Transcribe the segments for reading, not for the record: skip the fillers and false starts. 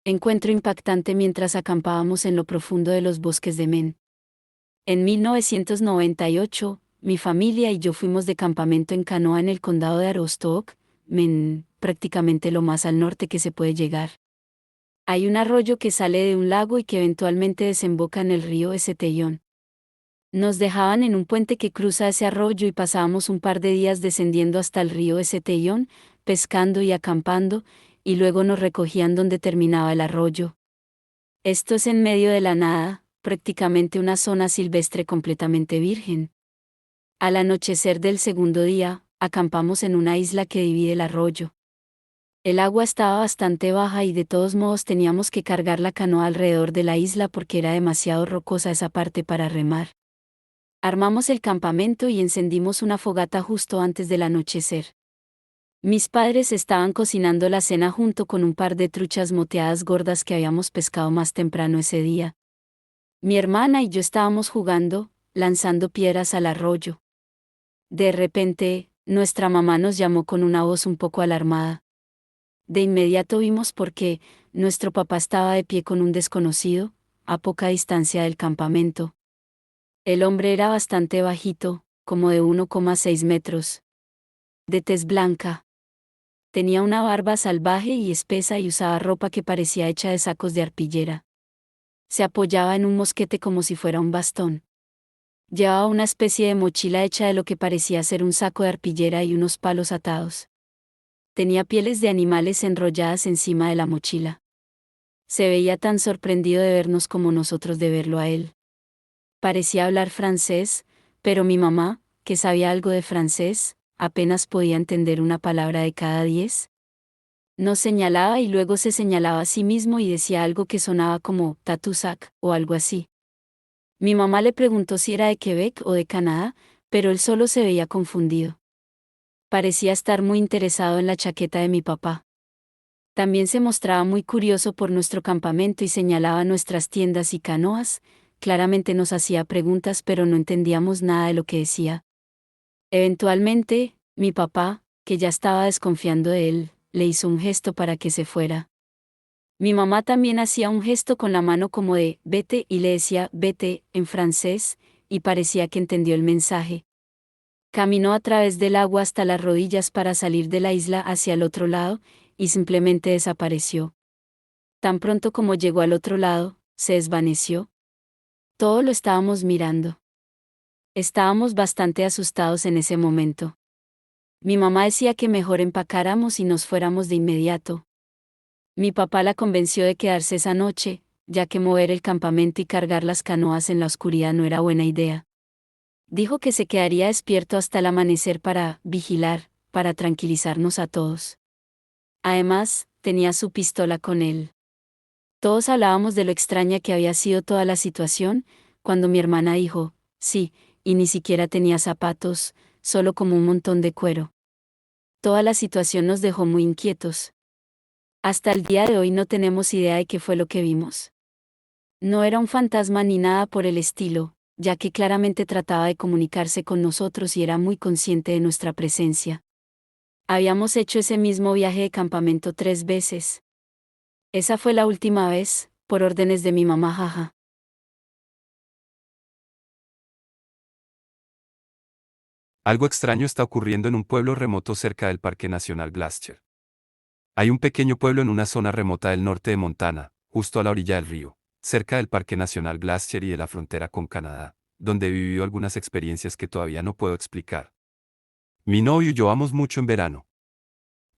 Encuentro impactante mientras acampábamos en lo profundo de los bosques de Maine. En 1998, mi familia y yo fuimos de campamento en canoa en el condado de Aroostook, Maine, prácticamente lo más al norte que se puede llegar. Hay un arroyo que sale de un lago y que eventualmente desemboca en el río Esseteyon. Nos dejaban en un puente que cruza ese arroyo y pasábamos un par de días descendiendo hasta el río Esseteyon, pescando y acampando, y luego nos recogían donde terminaba el arroyo. Esto es en medio de la nada, prácticamente una zona silvestre completamente virgen. Al anochecer del segundo día, acampamos en una isla que divide el arroyo. El agua estaba bastante baja y de todos modos teníamos que cargar la canoa alrededor de la isla porque era demasiado rocosa esa parte para remar. Armamos el campamento y encendimos una fogata justo antes del anochecer. Mis padres estaban cocinando la cena junto con un par de truchas moteadas gordas que habíamos pescado más temprano ese día. Mi hermana y yo estábamos jugando, lanzando piedras al arroyo. De repente, nuestra mamá nos llamó con una voz un poco alarmada. De inmediato vimos por qué, nuestro papá estaba de pie con un desconocido, a poca distancia del campamento. El hombre era bastante bajito, como de 1,6 metros. De tez blanca. Tenía una barba salvaje y espesa y usaba ropa que parecía hecha de sacos de arpillera. Se apoyaba en un mosquete como si fuera un bastón. Llevaba una especie de mochila hecha de lo que parecía ser un saco de arpillera y unos palos atados. Tenía pieles de animales enrolladas encima de la mochila. Se veía tan sorprendido de vernos como nosotros de verlo a él. Parecía hablar francés, pero mi mamá, que sabía algo de francés, apenas podía entender una palabra de cada 10. Nos señalaba y luego se señalaba a sí mismo y decía algo que sonaba como Tatusac o algo así. Mi mamá le preguntó si era de Quebec o de Canadá, pero él solo se veía confundido. Parecía estar muy interesado en la chaqueta de mi papá. También se mostraba muy curioso por nuestro campamento y señalaba nuestras tiendas y canoas. Claramente nos hacía preguntas pero no entendíamos nada de lo que decía. Eventualmente, mi papá, que ya estaba desconfiando de él, le hizo un gesto para que se fuera. Mi mamá también hacía un gesto con la mano como de vete y le decía vete en francés, y parecía que entendió el mensaje. Caminó a través del agua hasta las rodillas para salir de la isla hacia el otro lado, y simplemente desapareció. Tan pronto como llegó al otro lado, se desvaneció. Todo lo estábamos mirando. Estábamos bastante asustados en ese momento. Mi mamá decía que mejor empacáramos y nos fuéramos de inmediato. Mi papá la convenció de quedarse esa noche, ya que mover el campamento y cargar las canoas en la oscuridad no era buena idea. Dijo que se quedaría despierto hasta el amanecer para vigilar, para tranquilizarnos a todos. Además, tenía su pistola con él. Todos hablábamos de lo extraña que había sido toda la situación, cuando mi hermana dijo, sí, y ni siquiera tenía zapatos, solo como un montón de cuero. Toda la situación nos dejó muy inquietos. Hasta el día de hoy no tenemos idea de qué fue lo que vimos. No era un fantasma ni nada por el estilo, ya que claramente trataba de comunicarse con nosotros y era muy consciente de nuestra presencia. Habíamos hecho ese mismo viaje de campamento 3 veces. Esa fue la última vez, por órdenes de mi mamá, jaja. Algo extraño está ocurriendo en un pueblo remoto cerca del Parque Nacional Glacier. Hay un pequeño pueblo en una zona remota del norte de Montana, justo a la orilla del río, cerca del Parque Nacional Glacier y de la frontera con Canadá, donde he vivido algunas experiencias que todavía no puedo explicar. Mi novio y yo vamos mucho en verano.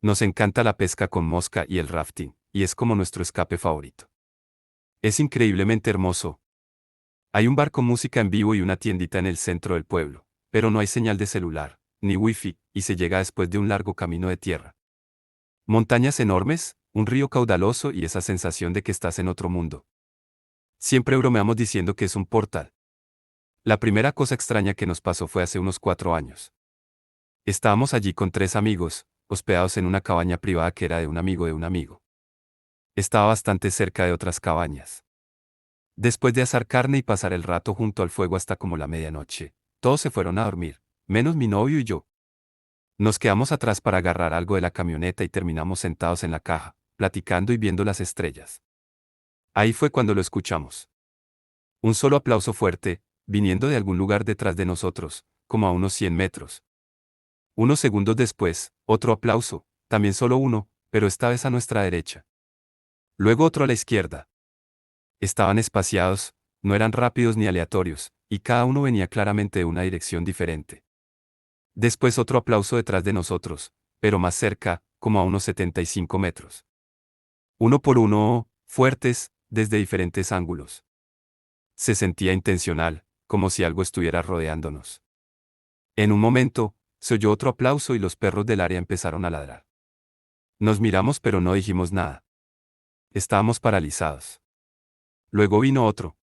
Nos encanta la pesca con mosca y el rafting, y es como nuestro escape favorito. Es increíblemente hermoso. Hay un bar con música en vivo y una tiendita en el centro del pueblo, pero no hay señal de celular, ni wifi, y se llega después de un largo camino de tierra. Montañas enormes, un río caudaloso y esa sensación de que estás en otro mundo. Siempre bromeamos diciendo que es un portal. La primera cosa extraña que nos pasó fue hace unos 4 años. Estábamos allí con 3 amigos, hospedados en una cabaña privada que era de un amigo de un amigo. Estaba bastante cerca de otras cabañas. Después de asar carne y pasar el rato junto al fuego hasta como la medianoche, todos se fueron a dormir, menos mi novio y yo. Nos quedamos atrás para agarrar algo de la camioneta y terminamos sentados en la caja, platicando y viendo las estrellas. Ahí fue cuando lo escuchamos. Un solo aplauso fuerte, viniendo de algún lugar detrás de nosotros, como a unos 100 metros. Unos segundos después, otro aplauso, también solo uno, pero esta vez a nuestra derecha. Luego otro a la izquierda. Estaban espaciados, no eran rápidos ni aleatorios, y cada uno venía claramente de una dirección diferente. Después otro aplauso detrás de nosotros, pero más cerca, como a unos 75 metros. Uno por uno, fuertes, desde diferentes ángulos. Se sentía intencional, como si algo estuviera rodeándonos. En un momento, se oyó otro aplauso y los perros del área empezaron a ladrar. Nos miramos pero no dijimos nada. Estábamos paralizados. Luego vino otro.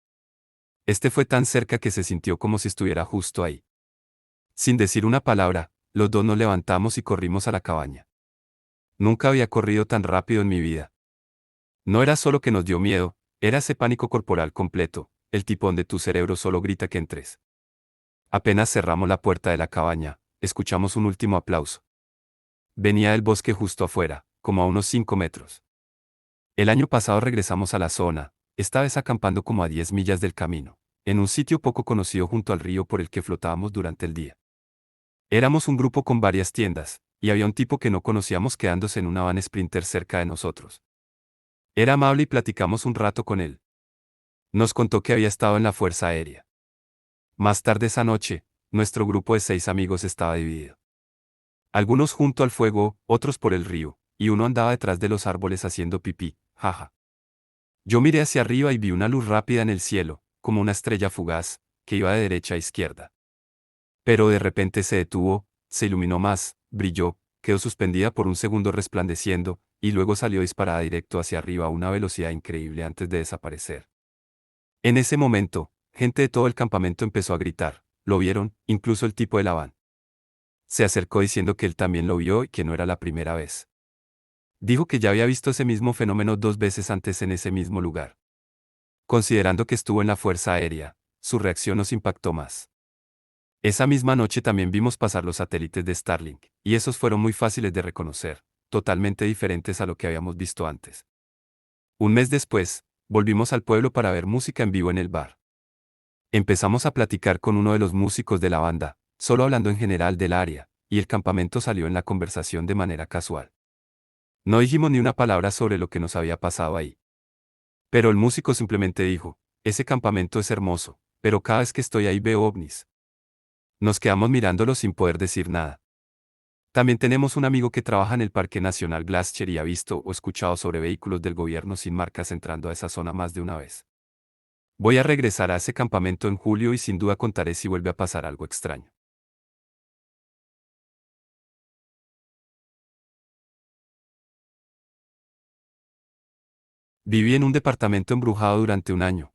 Este fue tan cerca que se sintió como si estuviera justo ahí. Sin decir una palabra, los dos nos levantamos y corrimos a la cabaña. Nunca había corrido tan rápido en mi vida. No era solo que nos dio miedo, era ese pánico corporal completo, el tipo donde tu cerebro solo grita que entres. Apenas cerramos la puerta de la cabaña, escuchamos un último aplauso. Venía del bosque justo afuera, como a unos 5 metros. El año pasado regresamos a la zona, esta vez acampando como a 10 millas del camino, en un sitio poco conocido junto al río por el que flotábamos durante el día. Éramos un grupo con varias tiendas, y había un tipo que no conocíamos quedándose en una van Sprinter cerca de nosotros. Era amable y platicamos un rato con él. Nos contó que había estado en la Fuerza Aérea. Más tarde esa noche, nuestro grupo de 6 amigos estaba dividido. Algunos junto al fuego, otros por el río, y uno andaba detrás de los árboles haciendo pipí, jaja. Yo miré hacia arriba y vi una luz rápida en el cielo, como una estrella fugaz, que iba de derecha a izquierda. Pero de repente se detuvo, se iluminó más, brilló, quedó suspendida por un segundo resplandeciendo, y luego salió disparada directo hacia arriba a una velocidad increíble antes de desaparecer. En ese momento, gente de todo el campamento empezó a gritar, lo vieron, incluso el tipo de la van. Se acercó diciendo que él también lo vio y que no era la primera vez. Dijo que ya había visto ese mismo fenómeno 2 veces antes en ese mismo lugar. Considerando que estuvo en la Fuerza Aérea, su reacción nos impactó más. Esa misma noche también vimos pasar los satélites de Starlink, y esos fueron muy fáciles de reconocer, totalmente diferentes a lo que habíamos visto antes. Un mes después, volvimos al pueblo para ver música en vivo en el bar. Empezamos a platicar con uno de los músicos de la banda, solo hablando en general del área, y el campamento salió en la conversación de manera casual. No dijimos ni una palabra sobre lo que nos había pasado ahí. Pero el músico simplemente dijo, ese campamento es hermoso, pero cada vez que estoy ahí veo ovnis. Nos quedamos mirándolo sin poder decir nada. También tenemos un amigo que trabaja en el Parque Nacional Glacier y ha visto o escuchado sobre vehículos del gobierno sin marcas entrando a esa zona más de una vez. Voy a regresar a ese campamento en julio y sin duda contaré si vuelve a pasar algo extraño. Viví en un departamento embrujado durante un año.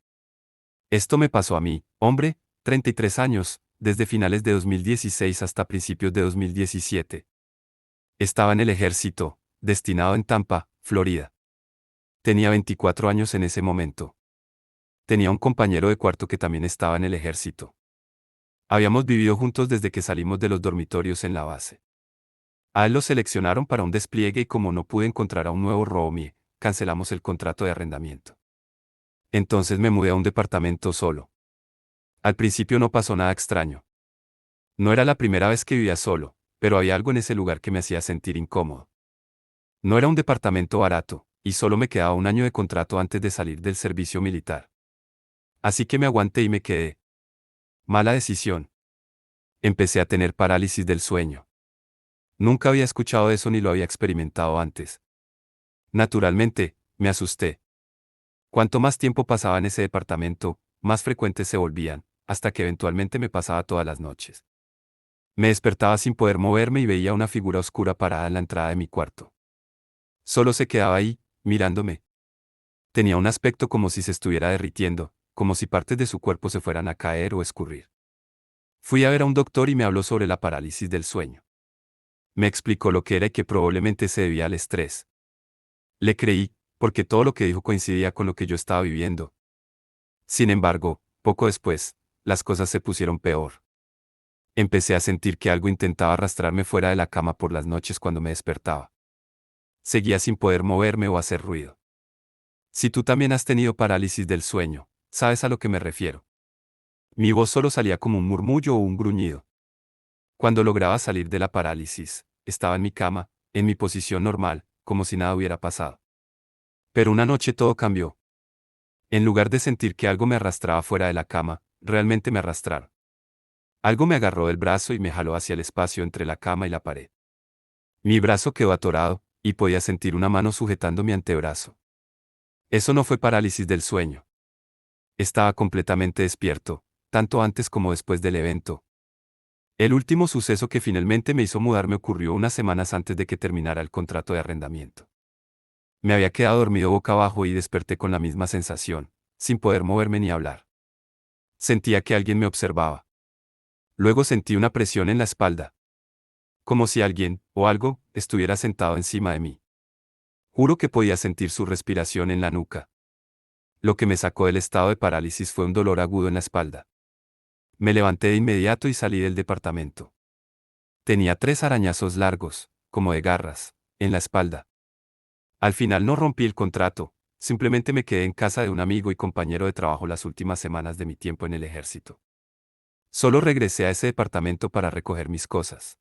Esto me pasó a mí, hombre, 33 años, desde finales de 2016 hasta principios de 2017. Estaba en el ejército, destinado en Tampa, Florida. Tenía 24 años en ese momento. Tenía un compañero de cuarto que también estaba en el ejército. Habíamos vivido juntos desde que salimos de los dormitorios en la base. A él lo seleccionaron para un despliegue y como no pude encontrar a un nuevo roomie, cancelamos el contrato de arrendamiento. Entonces me mudé a un departamento solo. Al principio no pasó nada extraño. No era la primera vez que vivía solo, pero había algo en ese lugar que me hacía sentir incómodo. No era un departamento barato, y solo me quedaba un año de contrato antes de salir del servicio militar. Así que me aguanté y me quedé. Mala decisión. Empecé a tener parálisis del sueño. Nunca había escuchado eso ni lo había experimentado antes. Naturalmente, me asusté. Cuanto más tiempo pasaba en ese departamento, más frecuentes se volvían, hasta que eventualmente me pasaba todas las noches. Me despertaba sin poder moverme y veía una figura oscura parada en la entrada de mi cuarto. Solo se quedaba ahí, mirándome. Tenía un aspecto como si se estuviera derritiendo, como si partes de su cuerpo se fueran a caer o escurrir. Fui a ver a un doctor y me habló sobre la parálisis del sueño. Me explicó lo que era y que probablemente se debía al estrés. Le creí, porque todo lo que dijo coincidía con lo que yo estaba viviendo. Sin embargo, poco después, las cosas se pusieron peor. Empecé a sentir que algo intentaba arrastrarme fuera de la cama por las noches cuando me despertaba. Seguía sin poder moverme o hacer ruido. Si tú también has tenido parálisis del sueño, sabes a lo que me refiero. Mi voz solo salía como un murmullo o un gruñido. Cuando lograba salir de la parálisis, estaba en mi cama, en mi posición normal, como si nada hubiera pasado. Pero una noche todo cambió. En lugar de sentir que algo me arrastraba fuera de la cama, realmente me arrastraron. Algo me agarró del brazo y me jaló hacia el espacio entre la cama y la pared. Mi brazo quedó atorado, y podía sentir una mano sujetando mi antebrazo. Eso no fue parálisis del sueño. Estaba completamente despierto, tanto antes como después del evento. El último suceso que finalmente me hizo mudarme ocurrió unas semanas antes de que terminara el contrato de arrendamiento. Me había quedado dormido boca abajo y desperté con la misma sensación, sin poder moverme ni hablar. Sentía que alguien me observaba. Luego sentí una presión en la espalda. Como si alguien, o algo, estuviera sentado encima de mí. Juro que podía sentir su respiración en la nuca. Lo que me sacó del estado de parálisis fue un dolor agudo en la espalda. Me levanté de inmediato y salí del departamento. Tenía 3 arañazos largos, como de garras, en la espalda. Al final no rompí el contrato, simplemente me quedé en casa de un amigo y compañero de trabajo las últimas semanas de mi tiempo en el ejército. Solo regresé a ese departamento para recoger mis cosas.